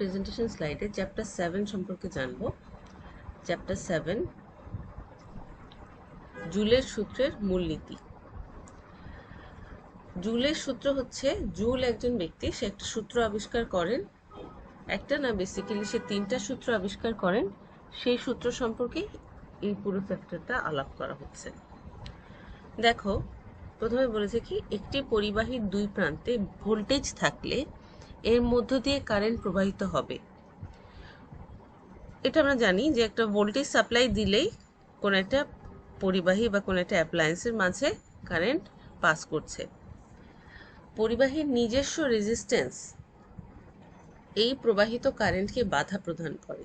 Presentation স্লাইডে chapter 7 সম্পর্কে জানবো। চ্যাপ্টার 7 জুলের সূত্রের মূলনীতি। জুলের সূত্র হচ্ছে, জুল একজন ব্যক্তি, সে একটা সূত্র আবিষ্কার করেন, একটা না বেসিক্যালি সে 3টা সূত্র আবিষ্কার করেন। সেই সূত্র সম্পর্কে এই পুরো চ্যাপ্টারটা আলাপ করা হচ্ছে। দেখো, প্রথমে বলেছে কি, একটি পরিবাহীর দুই প্রান্তে ভোল্টেজ থাকলে এর মধ্য দিয়ে কারেন্ট প্রবাহিত হবে। এটা আমরা জানি যে একটা ভোল্টেজ সাপ্লাই দিলেই কোন একটা পরিবাহী বা কোন একটা অ্যাপ্লায়েন্সের মাঝে কারেন্ট পাস করছে। পরিবাহীর নিজস্ব রেজিস্ট্যান্স এই প্রবাহিত কারেন্টকে বাধা প্রদান করে।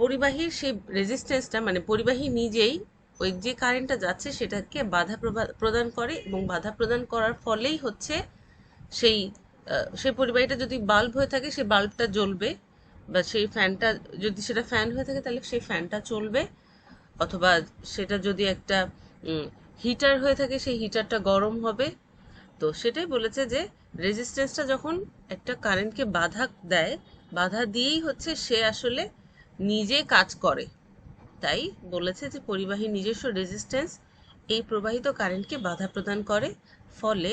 পরিবাহীর সেই রেজিস্ট্যান্সটা মানে পরিবাহী নিজেই ওই যে কারেন্টটা যাচ্ছে সেটাকে বাধা প্রদান করে, এবং বাধা প্রদান করার ফলেই হচ্ছে সেই পরিবাহীটা যদি বাল্ব হয়ে থাকে সেই বাল্বটা জ্বলবে, বা সেই ফ্যানটা যদি সেটা ফ্যান হয়ে থাকে তাহলে সেই ফ্যানটা চলবে, অথবা সেটা যদি একটা হিটার হয়ে থাকে সেই হিটারটা গরম হবে। তো সেটাই বলেছে যে রেজিস্ট্যান্সটা যখন একটা কারেন্টকে বাধা দেয়, বাধা দিয়েই হচ্ছে সে আসলে নিজে কাজ করে। তাই বলেছে যে পরিবাহীর নিজস্ব রেজিস্ট্যান্স এই প্রবাহিত কারেন্টকে বাধা প্রদান করে, ফলে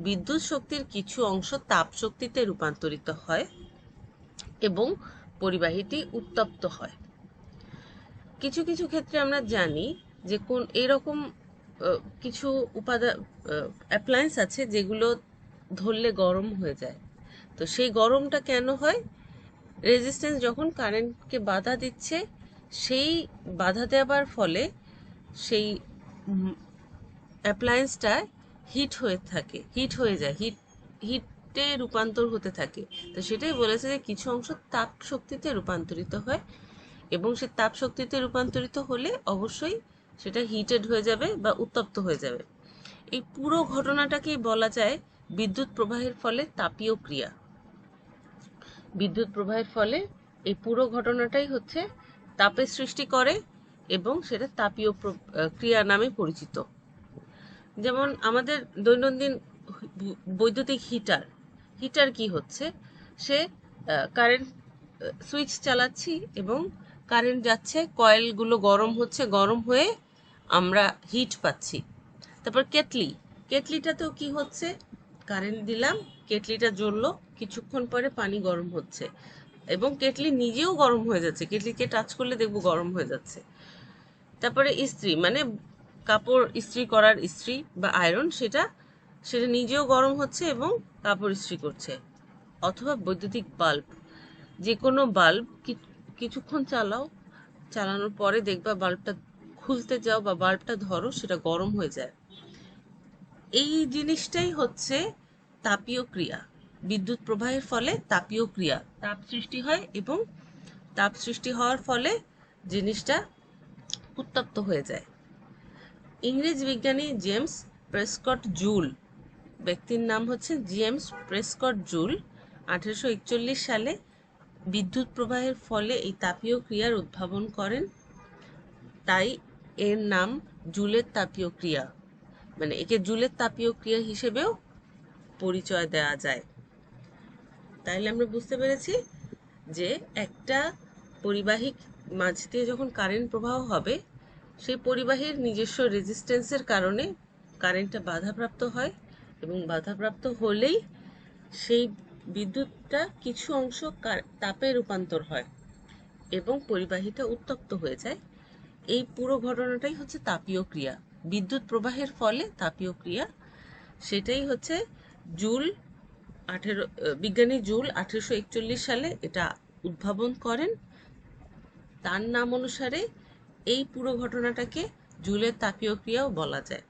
বিদ্যুৎ শক্তির কিছু অংশ তাপ শক্তিতে রূপান্তরিত হয় এবং পরিবাহীটি উত্তপ্ত হয়। কিছু কিছু ক্ষেত্রে আমরা জানি যে কোন এরকম কিছু উপাদান অ্যাপ্লায়েন্স আছে যেগুলো ধরলে গরম হয়ে যায়। তো সেই গরমটা কেন হয়? রেজিস্ট্যান্স যখন কারেন্টকে বাধা দিচ্ছে, সেই বাধা দেওয়ার ফলে সেই অ্যাপ্লায়েন্সটা হিট হয়ে যায়, হিটে রূপান্তর হতে থাকে। তো সেটাই বলেছে যে কিছু অংশ তাপ শক্তিতে রূপান্তরিত হয়, এবং সে তাপ শক্তিতে রূপান্তরিত হলে অবশ্যই সেটা হিটেড হয়ে যাবে বা উত্তপ্ত হয়ে যাবে। এই পুরো ঘটনাটাকেই বলা যায় বিদ্যুৎ প্রবাহের ফলে তাপীয় ক্রিয়া। বিদ্যুৎ প্রবাহের ফলে এই পুরো ঘটনাটাই হচ্ছে তাপের সৃষ্টি করে, এবং সেটা তাপীয় ক্রিয়া নামে পরিচিত। যেমন আমাদের দৈনন্দিন বৈদ্যুতিক হিটার কি হচ্ছে, সে কারেন্ট সুইচ চালাচ্ছি এবং কারেন্ট যাচ্ছে, কয়েলগুলো গরম হচ্ছে, গরম হয়ে আমরা হিট পাচ্ছি। তারপর কেটলিটাতেও কি হচ্ছে, কারেন্ট দিলাম, কেটলিটা জ্বললো, কিছুক্ষণ পরে পানি গরম হচ্ছে এবং কেটলি নিজেও গরম হয়ে যাচ্ছে, কেটলিকে টাচ করলে দেখবো গরম হয়ে যাচ্ছে। তারপরে ইস্ত্রি, মানে কাপড় ইস্ত্রি করার ইস্ত্রি বা আয়রন, সেটা নিজেও গরম হচ্ছে এবং কাপড় ইস্ত্রি করছে। অথবা বৈদ্যুতিক বাল্ব, যে কোনো বাল্ব কিছুক্ষণ চালানোর পরে দেখবা বাল্বটা খুলতে যাও বা বাল্বটা ধরো, সেটা গরম হয়ে যায়। এই জিনিসটাই হচ্ছে তাপীয় ক্রিয়া। বিদ্যুৎ প্রবাহের ফলে তাপীয় ক্রিয়া, তাপ সৃষ্টি হয়, এবং তাপ সৃষ্টি হওয়ার ফলে জিনিসটা উত্তপ্ত হয়ে যায়। ইংরেজ বিজ্ঞানী জেমস প্রেসকট জুল, ব্যক্তির নাম হচ্ছে জেমস প্রেসকট জুল, 1841 সালে বিদ্যুৎ প্রবাহের ফলে এই তাপীয় ক্রিয়ার উদ্ভাবন করেন। তাই এর নাম জুলের তাপীয় ক্রিয়া, মানে একে জুলের তাপীয় ক্রিয়া হিসেবেও পরিচয় দেওয়া যায়। তাইলে আমরা বুঝতে পেরেছি যে একটা পরিবাহীর মাঝ দিয়ে যখন কারেন্ট প্রবাহ হবে, সেই পরিবাহীর নিজস্ব রেজিস্ট্যান্সের কারণে কারেন্টটা বাধাপ্রাপ্ত হয়, এবং বাধাপ্রাপ্ত হলেই সেই বিদ্যুৎটা কিছু অংশ তাপে রূপান্তর হয় এবং পরিবাহীটা উত্তপ্ত হয়ে যায়। এই পুরো ঘটনাটাই হচ্ছে তাপীয় ক্রিয়া, বিদ্যুৎ প্রবাহের ফলে তাপীয় ক্রিয়া। সেটাই হচ্ছে বিজ্ঞানী জুল 1841 সালে এটা উদ্ভাবন করেন। তার নাম অনুসারে এই পুরো ঘটনাটাকে জুলের তাপীয় ক্রিয়াও বলা যায়।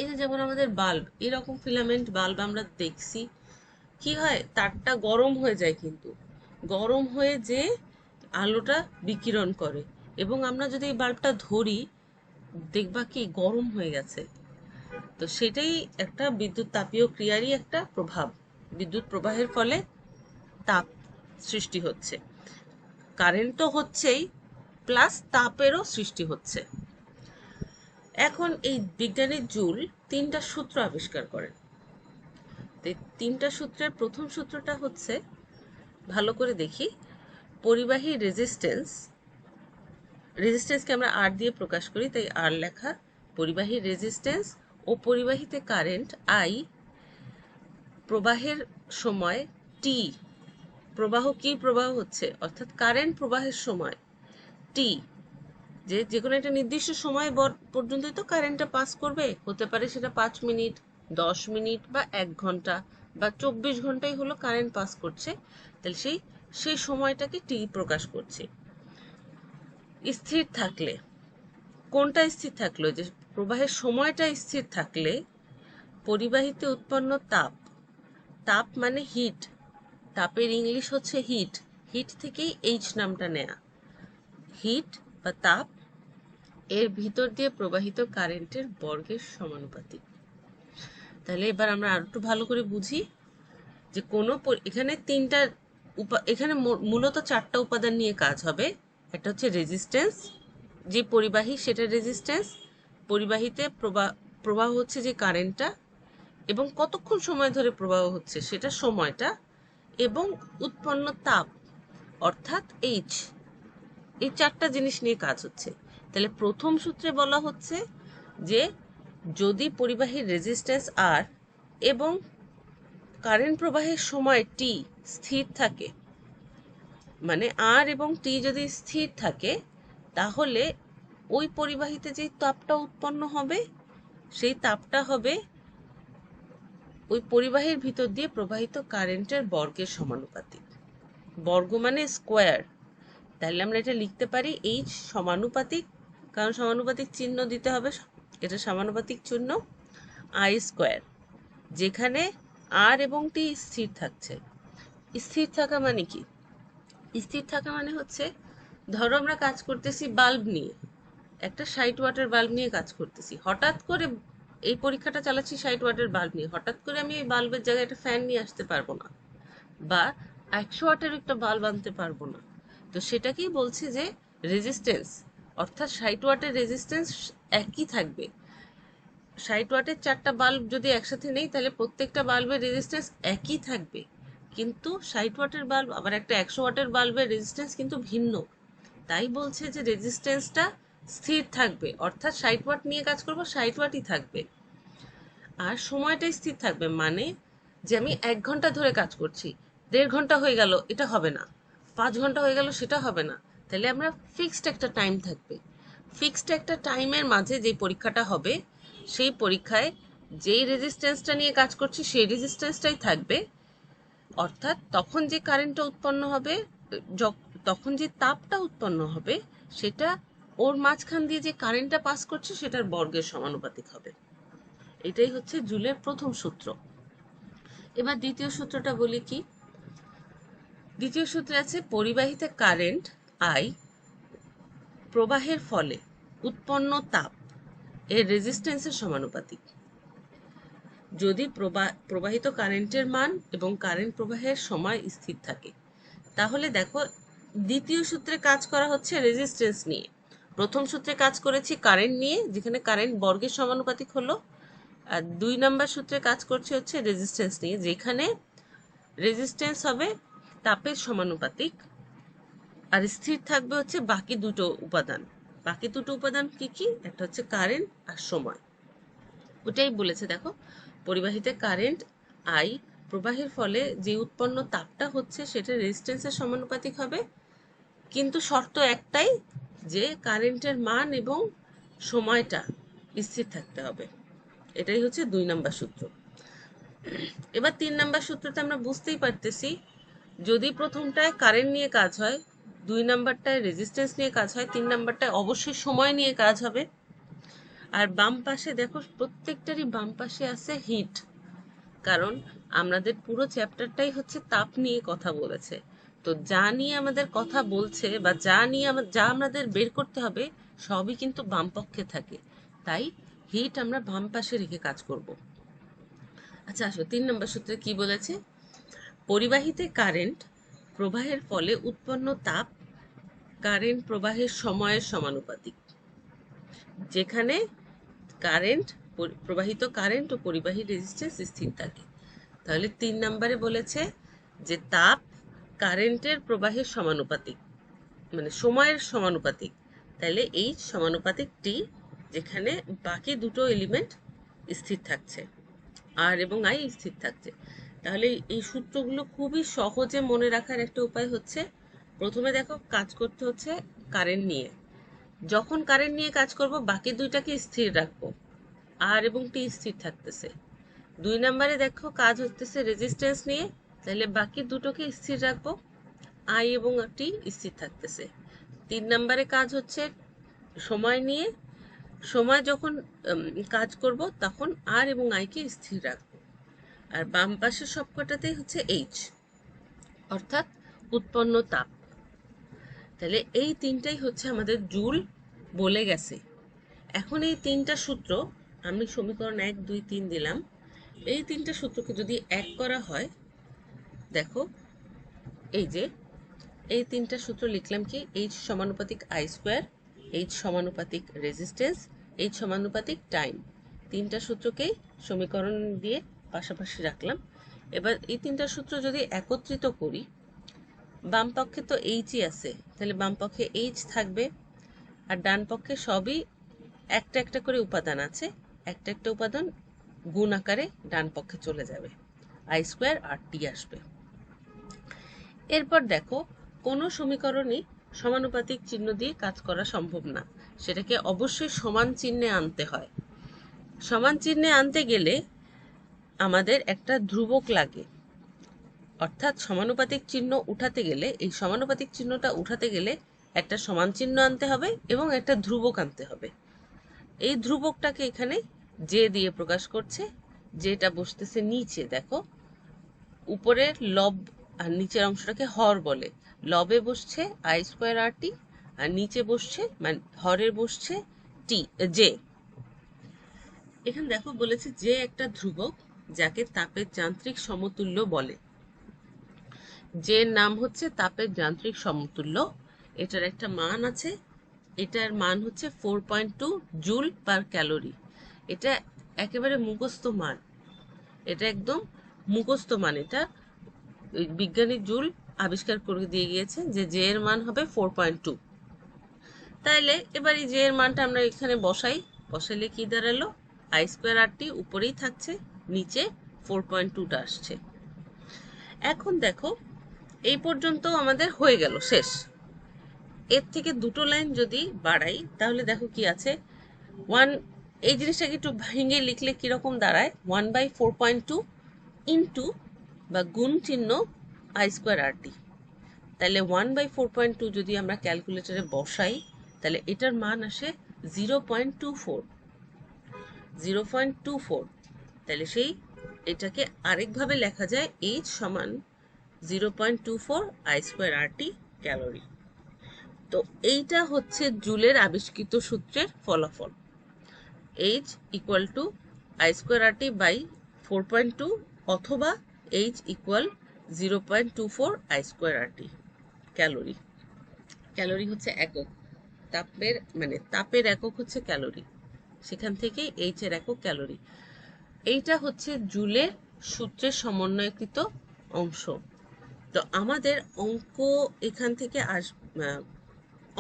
এই যে যেমন আমাদের বাল্ব, এরকম ফিলামেন্ট বাল্ব আমরা দেখছি, কি হয়, তারটা গরম হয়ে যায়, কিন্তু গরম হয়ে যে আলোটা বিকিরণ করে, এবং আমরা যদি এই বাল্বটা ধরি দেখবা কি গরম হয়ে গেছে। তো সেটাই একটা বিদ্যুৎ তাপীয় ক্রিয়ারই একটা প্রভাব। বিদ্যুৎ প্রবাহের ফলে তাপ সৃষ্টি হচ্ছে, কারেন্ট তো হচ্ছেই, প্লাস তাপেরও সৃষ্টি হচ্ছে। এখন এই বিজ্ঞানী জুল 3টা সূত্র আবিষ্কার করেন। 3টা সূত্রের প্রথম সূত্রটা হচ্ছে ভালো করে দেখি, পরিবাহী রেজিস্ট্যান্সকে আমরা আর দিয়ে প্রকাশ করি, তাই আর লেখা। পরিবাহী রেজিস্ট্যান্স ও পরিবাহীতে কারেন্ট আই, প্রবাহের সময় টি, প্রবাহ কি প্রবাহ হচ্ছে অর্থাৎ কারেন্ট প্রবাহের সময় টি, যে কোনো একটা নির্দিষ্ট সময় পর্যন্তই তো কারেন্টটা পাস করবে, হতে পারে সেটা 5 মিনিট, 10 মিনিট বা 1 ঘন্টা বা 24 ঘন্টাই হলো কারেন্ট পাস করছে, তাহলে সেই সময়টাকে টি প্রকাশ করছে। স্থির থাকলে, কোনটা স্থির থাকলো, যে প্রবাহের সময়টা স্থির থাকলে পরিবাহীতে উৎপন্ন তাপ, তাপ মানে হিট, তাপের ইংলিশ হচ্ছে হিট, হিট থেকেই এইচ নামটা নেয়া, হিট বা তাপ এর ভিতর দিয়ে প্রবাহিত কারেন্টের বর্গের সমানুপাতিক। তাহলে এবার আমরা আর একটু ভালো করে বুঝি যে এখানে এখানে মূলত 4টা উপাদান নিয়ে কাজ হবে। একটা হচ্ছে রেজিস্ট্যান্স, যে পরিবাহী সেটা রেজিস্ট্যান্স, পরিবাহীতে প্রবাহ হচ্ছে যে কারেন্টটা এবং কতক্ষণ সময় ধরে প্রবাহ হচ্ছে সেটা সময়টা, এবং উৎপন্ন তাপ অর্থাৎ এইচ, এই 4টা জিনিস নিয়ে কাজ হচ্ছে। তাহলে প্রথম সূত্রে বলা হচ্ছে যে যদি পরিবাহীর রেজিস্ট্যান্স আর এবং কারেন্ট প্রবাহের সময় টি স্থির থাকে, মানে আর এবং টি যদি স্থির থাকে, তাহলে ওই পরিবাহীতে যে তাপটা উৎপন্ন হবে সেই তাপটা হবে ওই পরিবাহীর ভিতর দিয়ে প্রবাহিত কারেন্টের বর্গের সমানুপাতিক। বর্গ মানে স্কোয়ার, তাহলে আমরা এটা লিখতে পারি এইচ সমানুপাতিক, কারণ সমানুপাতিক চিহ্ন দিতে হবে, এটা সমানুপাতিক চিহ্ন আই স্কোয়ার, যেখানে আর এবং টি স্থির থাকছে। স্থির থাকা মানে কি? স্থির থাকা মানে হচ্ছে, ধরো আমরা কাজ করতেছি বাল্ব নিয়ে, একটা 60 ওয়াটের বাল্ব নিয়ে কাজ করতেছি, হঠাৎ করে এই পরীক্ষাটা চালাচ্ছি 60 ওয়াটের বাল্ব নিয়ে, হঠাৎ করে আমি এই বাল্বের জায়গায় একটা ফ্যান নিয়ে আসতে পারবো না, বা 100 ওয়াটের একটা বাল্ব আনতে পারবো না। তো সেটাকেই বলছে যে রেজিস্ট্যান্স, অর্থাৎ 60 ওয়াটের রেজিস্ট্যান্স একই থাকবে। 60 ওয়াটের 4টা বাল্ব যদি একসাথে নেই, তাহলে প্রত্যেকটা বাল্বের রেজিস্ট্যান্স একই থাকবে, কিন্তু 60 ওয়াটের বাল্ব আবার একটা 100 ওয়াটের বাল্বের রেজিস্ট্যান্স কিন্তু ভিন্ন। তাই বলছে যে রেজিস্ট্যান্সটা স্থির থাকবে, অর্থাৎ 60 ওয়াট নিয়ে কাজ করব 60 ওয়াটই থাকবে, আর সময়টাই স্থির থাকবে, মানে যে আমি 1 ঘন্টা ধরে কাজ করছি, 1.5 ঘন্টা হয়ে গেল এটা হবে না, 5 ঘন্টা হয়ে গেল সেটা হবে না, তাহলে আমরা ফিক্সড একটা টাইম থাকবে, ফিক্সড একটা টাইমের মাঝে যে পরীক্ষাটা হবে সেই পরীক্ষায় যেই রেজিস্ট্যান্সটা নিয়ে কাজ করছি সেই রেজিস্ট্যান্সটাই থাকবে, অর্থাৎ তখন যে কারেন্টটা উৎপন্ন হবে, তখন যে তাপটা উৎপন্ন হবে সেটা ওর মাঝখান দিয়ে যে কারেন্টটা পাস করছে সেটার বর্গের সমানুপাতিক হবে। এটাই হচ্ছে জুলের প্রথম সূত্র। এবার দ্বিতীয় সূত্রটা বলি কি? দ্বিতীয় সূত্রে আছে পরিবাহিতে কারেন্ট আই প্রবাহের ফলে উৎপন্ন তাপ এর রেজিস্ট্যান্সের সমানুপাতিক। যদি প্রবাহিত কারেন্টের মান এবং কারেন্ট প্রবাহের সময় স্থির থাকে, তাহলে দেখো দ্বিতীয় সূত্রে কাজ করা হচ্ছে রেজিস্ট্যান্স নিয়ে, প্রথম সূত্রে কাজ করেছি কারেন্ট নিয়ে, যেখানে কারেন্ট বর্গের সমানুপাতিক হলো, আর 2 নাম্বার সূত্রে কাজ করছে হচ্ছে রেজিস্ট্যান্স নিয়ে, যেখানে রেজিস্ট্যান্স হবে তাপের সমানুপাতিক, আর স্থির থাকবে হচ্ছে বাকি দুটো উপাদান। বাকি দুটো উপাদান কি কি? একটা হচ্ছে কারেন্ট আর সময়। ওটাই বলেছে, দেখো পরিবাহিতে কারেন্ট আই প্রবাহের ফলে যে উৎপন্ন তাপটা হচ্ছে সেটা রেজিস্ট্যান্সের সমানুপাতিক হবে, কিন্তু শর্ত একটাই, যে কারেন্টের মান এবং সময়টা স্থির থাকতে হবে। এটাই হচ্ছে 2 নাম্বার সূত্র। এবার 3 নাম্বার সূত্রটা আমরা বুঝতেই পারতেছি, যদি প্রথমটায় কারেন্ট নিয়ে কাজ হয়, 2 নাম্বারটায় রেজিস্ট্যান্স নিয়ে কাজ হয়, 3 নাম্বারটায় অবশ্যই সময় নিয়ে কাজ হবে। আর বাম পাশে দেখো প্রত্যেকটারই বাম পাশে আছে হিট, কারণ আমাদের পুরো চ্যাপ্টারটাই হচ্ছে তাপ নিয়ে কথা বলেছে, তো যা নিয়ে আমাদের কথা বলছে বা যা আমাদের বের করতে হবে সবই কিন্তু বাম পক্ষে থাকে, তাই হিট আমরা বাম পাশে রেখে কাজ করব। আচ্ছা আসো 3 নম্বর সূত্রে কি বলেছে? পরিবাহিতে কারেন্ট প্রবাহের ফলে উৎপন্ন তাপ কারেন্ট প্রবাহের সময়ের সমানুপাতিক, যেখানে প্রবাহিত কারেন্ট ও পরিবাহী রেজিস্ট্যান্স স্থির থাকে। তাহলে 3 নম্বরে বলেছে যে তাপ কারেন্টের প্রবাহের সমানুপাতিক, মানে সময়ের সমানুপাতিক, তাহলে H সমানুপাতিক T, যেখানে বাকি দুটো এলিমেন্ট স্থির থাকছে, R এবং I স্থির থাকছে। তাহলে এই সূত্রগুলো খুবই সহজে মনে রাখার একটা উপায় হচ্ছে, প্রথমে দেখো কাজ করতে হচ্ছে কারেন্ট নিয়ে। যখন কারেন্ট নিয়ে কাজ করব বাকি দুইটাকে স্থির রাখবো, R এবং T স্থির থাকতেছে। 2 নম্বরে দেখো কাজ হচ্ছে রেজিস্ট্যান্স নিয়ে, তাহলে বাকি দুটোকে স্থির রাখবো, I এবং T স্থির থাকতেছে। 3 নম্বরে কাজ হচ্ছে সময় নিয়ে, সময় যখন কাজ করব তখন R এবং I কে স্থির রাখবো। আর বাম পাশের সবকটাতেই হচ্ছে H, অর্থাৎ উৎপন্ন তাপ। তাহলে এই তিনটাই হচ্ছে আমাদের জুল বলে গেছে। এখন এই তিনটা সূত্র আমি সমীকরণ 1, 2, 3 দিলাম। এই তিনটা সূত্রকে যদি এক করা হয়, দেখো এই যে এই তিনটা সূত্র লিখলাম কি, H সমানুপাতিক I স্কোয়ার, H সমানুপাতিক রেজিস্ট্যান্স, H সমানুপাতিক টাইম। তিনটা সূত্রকেই সমীকরণ দিয়ে পাশাপাশি রাখলাম। এবার এই তিনটা সূত্র যদি একত্রিত করি, বাম পক্ষে তো Hই আছে, তাহলে বাম পক্ষে H থাকবে, আর ডান পক্ষে সবই একটা একটা করে উপাদান আছে, একটা একটা উপাদান গুণ আকারে ডান পক্ষে চলে যাবে, I স্কোয়ার আর T আসবে। এরপর দেখো কোনো সমীকরণই সমানুপাতিক চিহ্ন দিয়ে কাজ করা সম্ভব না, সেটাকে অবশ্যই সমান চিহ্নে আনতে হয়। সমান চিহ্নে আনতে গেলে আমাদের একটা ধ্রুবক লাগে, অর্থাৎ সমানুপাতিক চিহ্ন উঠাতে গেলে, এই সমানুপাতিক চিহ্নটা উঠাতে গেলে একটা সমান চিহ্ন আনতে হবে এবং একটা ধ্রুবক আনতে হবে। এই ধ্রুবকটাকে এখানে জে দিয়ে প্রকাশ করছে, যেটা বসতেছে নিচে। দেখো উপরের লব আর নিচের অংশটাকে হর বলে, লবে বসছে I স্কোয়ার আর টি, আর নিচে বসছে মানে হরের বসছে টি জে। এখানে দেখো বলেছে যে একটা ধ্রুবক যাকে তাপের যান্ত্রিক সমতুল্য বলে। যে নাম হচ্ছে তাপের যান্ত্রিক সমতুল্য, এটার একটা মান আছে, এটার মান হচ্ছে 4.2 জুল পার ক্যালোরি। এটা একেবারে মুখস্থ মান, এটা একদম মুখস্থ মান। এটা বিজ্ঞানী জুল আবিষ্কার করে দিয়ে গিয়েছে যে জে এর মান হবে 4.2। তাইলে এবার এই জে এর মানটা আমরা এখানে বসাইলে কি দাঁড়ালো, I স্কোয়ার আর টি উপরেই থাকছে, নিচে 4.2টা আসছে। এখন দেখো এই পর্যন্ত আমাদের হয়ে গেল, শেষ। এর থেকে দুটো লাইন যদি বাড়াই তাহলে দেখো কি আছে, 1, এই জিনিসটাকে একটু ভেঙে লিখলে কিরকম দাঁড়ায়, 1/4.2 ইন্টু বা গুণ চিহ্ন I স্কোয়ার আর টি। তাহলে 1/4.2 যদি আমরা ক্যালকুলেটরে বসাই, তাহলে এটার মান আসে 0.24। তাহলে সেই এটাকে আরেকভাবে লেখা যায় H সমান 0.24 I square R T calorie. তো এইটা হচ্ছে জুলের আবিষ্কৃত সূত্রের ফলাফল, H equal to I square R T by 4.2 অথবা H ইকুয়াল 0.24 I square R T calorie. Calorie হচ্ছে একক, তাপের একক হচ্ছে ক্যালোরি, সেখান থেকেই H এর একক ক্যালোরি। এইটা হচ্ছে জুলের সূত্রের সমন্বয়কৃত অংশ। তো আমাদের অঙ্ক এখান থেকে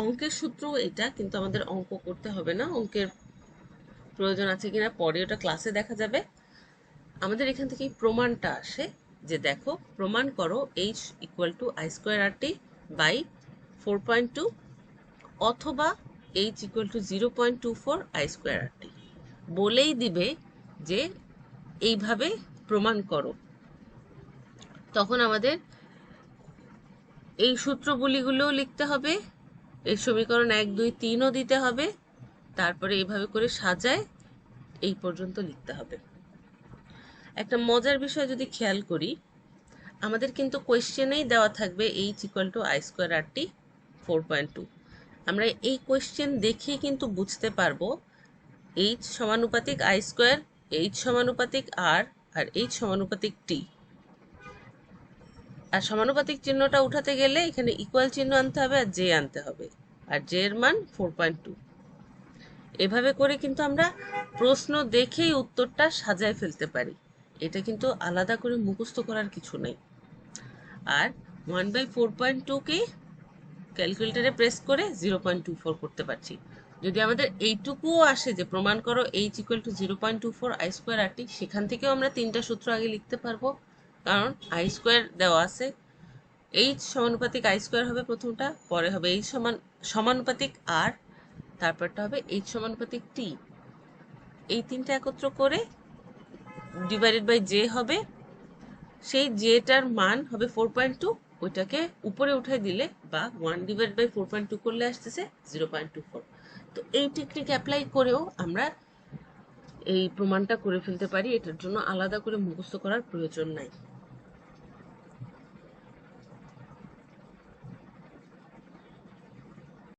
অঙ্কের সূত্র এটা, কিন্তু আমাদের অঙ্ক করতে হবে না, অঙ্কের প্রয়োজন আছে কিনা পরে ওটা ক্লাসে দেখা যাবে। আমাদের এখান থেকে প্রমাণটা আসে যে দেখো প্রমাণ করো H equal to I square R T by 4.2 অথবা H equal to 0.24 I square R T, বলেই দিবে যে এইভাবে প্রমাণ করো। তখন আমাদের এই সূত্রগুলিগুলোও লিখতে হবে, এই সমীকরণ 1, 2, 3ও দিতে হবে, তারপরে এইভাবে করে সাজায় এই পর্যন্ত লিখতে হবে। একটা মজার বিষয় যদি খেয়াল করি, আমাদের কিন্তু কোয়েশ্চেনেই দেওয়া থাকবে H equal to I square R T 4.2। আমরা এই কোয়েশ্চেন দেখেই কিন্তু বুঝতে পারবো H সমানুপাতিক I স্কোয়ার, H সমানুপাতিক R, আর H সমানুপাতিক T। আর সমানুপাতিক চিহ্নটা উঠাতে গেলে এখানে ইকুয়াল চিহ্ন আনতে হবে আর জে আনতে হবে, আর জে এর মান 4.2। এভাবে করে কিন্তু আমরা প্রশ্ন দেখেই উত্তরটা সাজায় ফেলতে পারি, এটা কিন্তু আলাদা করে মুখস্থ করার কিছু নেই। আর 1/4.2 কে ক্যালকুলেটরে প্রেস করে 0.24 করতে পারছি। যদি আমাদের এইটুকুও আসে যে প্রমাণ করো h=0.24 I² RT, সেখান থেকেও আমরা তিনটা সূত্র আগে লিখতে পারবো, কারণ I² দেওয়া আছে। h সমানুপাতিক I² হবে প্রথমটা, পরে হবে h সমানুপাতিক r, তারপরটা হবে h সমানুপাতিক t। এই তিনটা একত্র করে ডিভাইডেড বাই j হবে, সেই জেটার মান হবে 4.2, ওইটাকে উপরে উঠাই দিলে বা 1/4.2 করলে আসতেছে 0.24। তো এই টেকনিক অ্যাপ্লাই করেও আমরা এই প্রমাণটা করে ফেলতে পারি, এটার জন্য আলাদা করে মুখস্থ করার প্রয়োজন নাই।